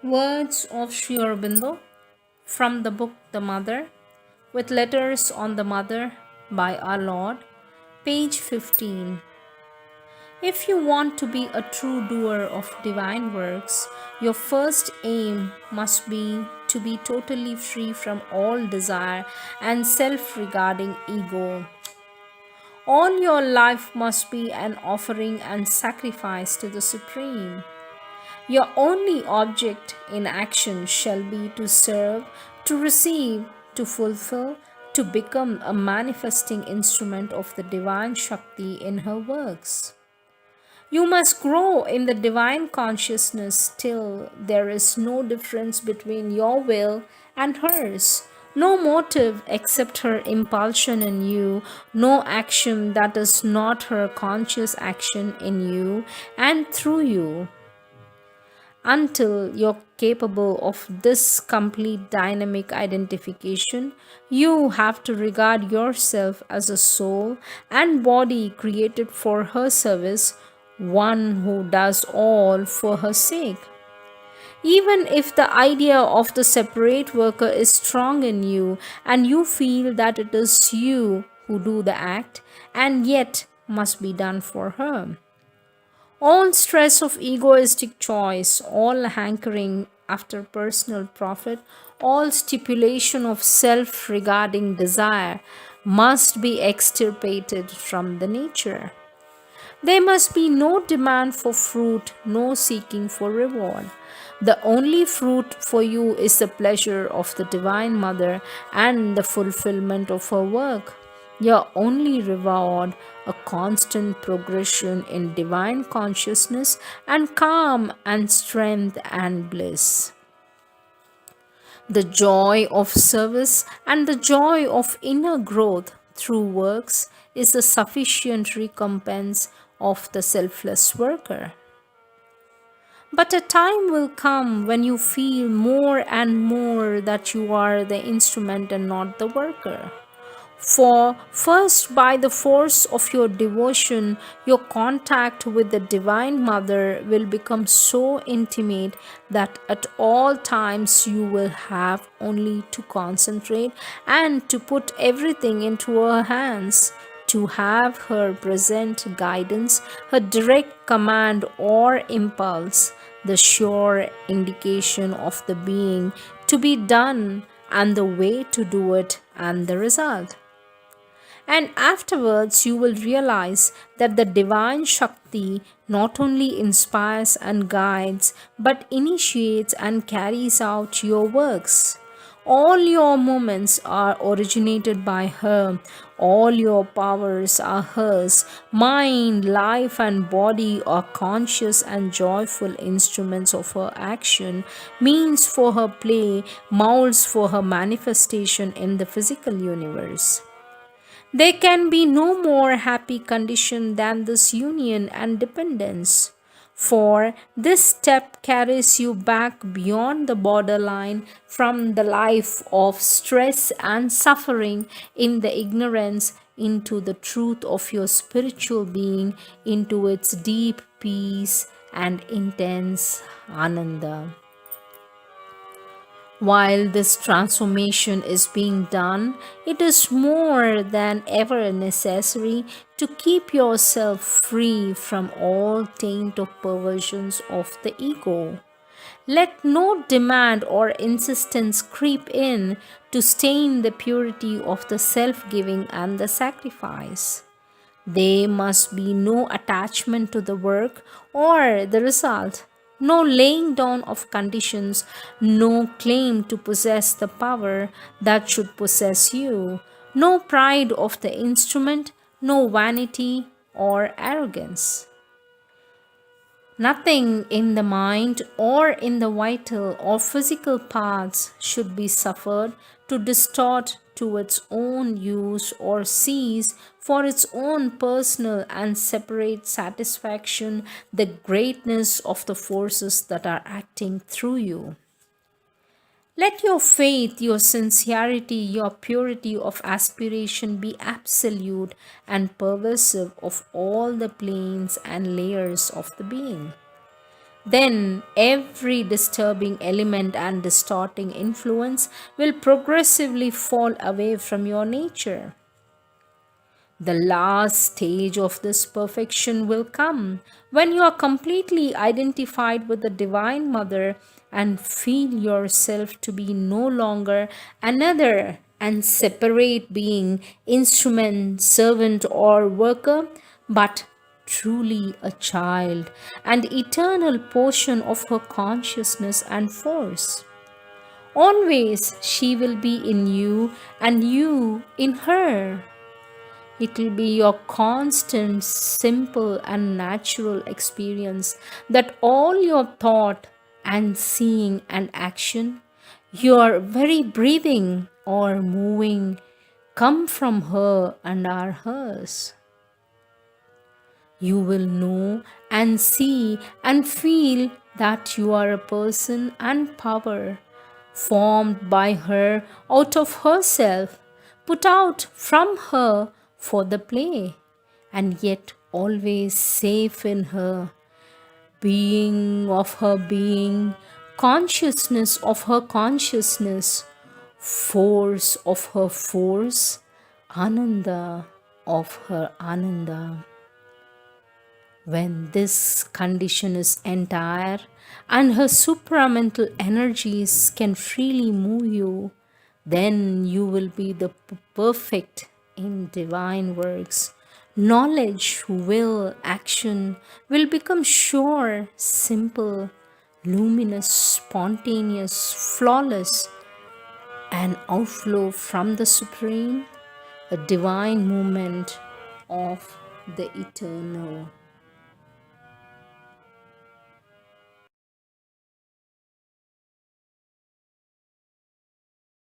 Words of Sri Aurobindo from the book The Mother, with letters on the Mother by our Lord, page 15. If you want to be a true doer of divine works, your first aim must be to be totally free from all desire and self regarding ego. All your life must be an offering and sacrifice to the Supreme. Your only object in action shall be to serve, to receive, to fulfill, to become a manifesting instrument of the divine Shakti in her works. You must grow in the divine consciousness till there is no difference between your will and hers, no motive except her impulsion in you, no action that is not her conscious action in you and through you. Until you're capable of this complete dynamic identification, you have to regard yourself as a soul and body created for her service, one who does all for her sake. Even if the idea of the separate worker is strong in you and you feel that it is you who do the act and yet must be done for her. All stress of egoistic choice, all hankering after personal profit, all stipulation of self regarding desire must be extirpated from the nature. There must be no demand for fruit, no seeking for reward. The only fruit for you is the pleasure of the Divine Mother and the fulfillment of her work. Your only reward, a constant progression in divine consciousness and calm and strength and bliss. The joy of service and the joy of inner growth through works is the sufficient recompense of the selfless worker. But a time will come when you feel more and more that you are the instrument and not the worker. For first, by the force of your devotion, your contact with the Divine Mother will become so intimate that at all times you will have only to concentrate and to put everything into her hands, to have her present guidance, her direct command or impulse, the sure indication of the being to be done and the way to do it and the result. And afterwards, you will realize that the divine Shakti not only inspires and guides, but initiates and carries out your works. All your movements are originated by her. All your powers are hers. Mind, life, and body are conscious and joyful instruments of her action, means for her play, molds for her manifestation in the physical universe. There can be no more happy condition than this union and dependence. For this step carries you back beyond the borderline from the life of stress and suffering in the ignorance into the truth of your spiritual being, into its deep peace and intense ananda. While this transformation is being done, it is more than ever necessary to keep yourself free from all taint of perversions of the ego. Let no demand or insistence creep in to stain the purity of the self giving and the sacrifice. There must be no attachment to the work or the result, no laying down of conditions, no claim to possess the power that should possess you, no pride of the instrument, no vanity or arrogance. Nothing in the mind or in the vital or physical parts should be suffered to distort to its own use or seize for its own personal and separate satisfaction the greatness of the forces that are acting through you. Let your faith, your sincerity, your purity of aspiration be absolute and pervasive of all the planes and layers of the being. then every disturbing element and distorting influence will progressively fall away from your nature. The last stage of this perfection will come when you are completely identified with the Divine Mother and feel yourself to be no longer another and separate being, instrument, servant, or worker, but truly a child and eternal portion of her consciousness and force. Always she will be in you and you in her. It will be your constant, simple, and natural experience that all your thought and seeing and action, your very breathing or moving, come from her and are hers. You will know and see and feel that you are a person and power formed by her out of herself, put out from her for the play, and yet always safe in her, being of her being, consciousness of her consciousness, force of her force, Ananda of her Ananda. When this condition is entire and her supramental energies can freely move you, then you will be the perfect in divine works. Knowledge, will, action will become sure, simple, luminous, spontaneous, flawless, an outflow from the Supreme, a divine movement of the Eternal.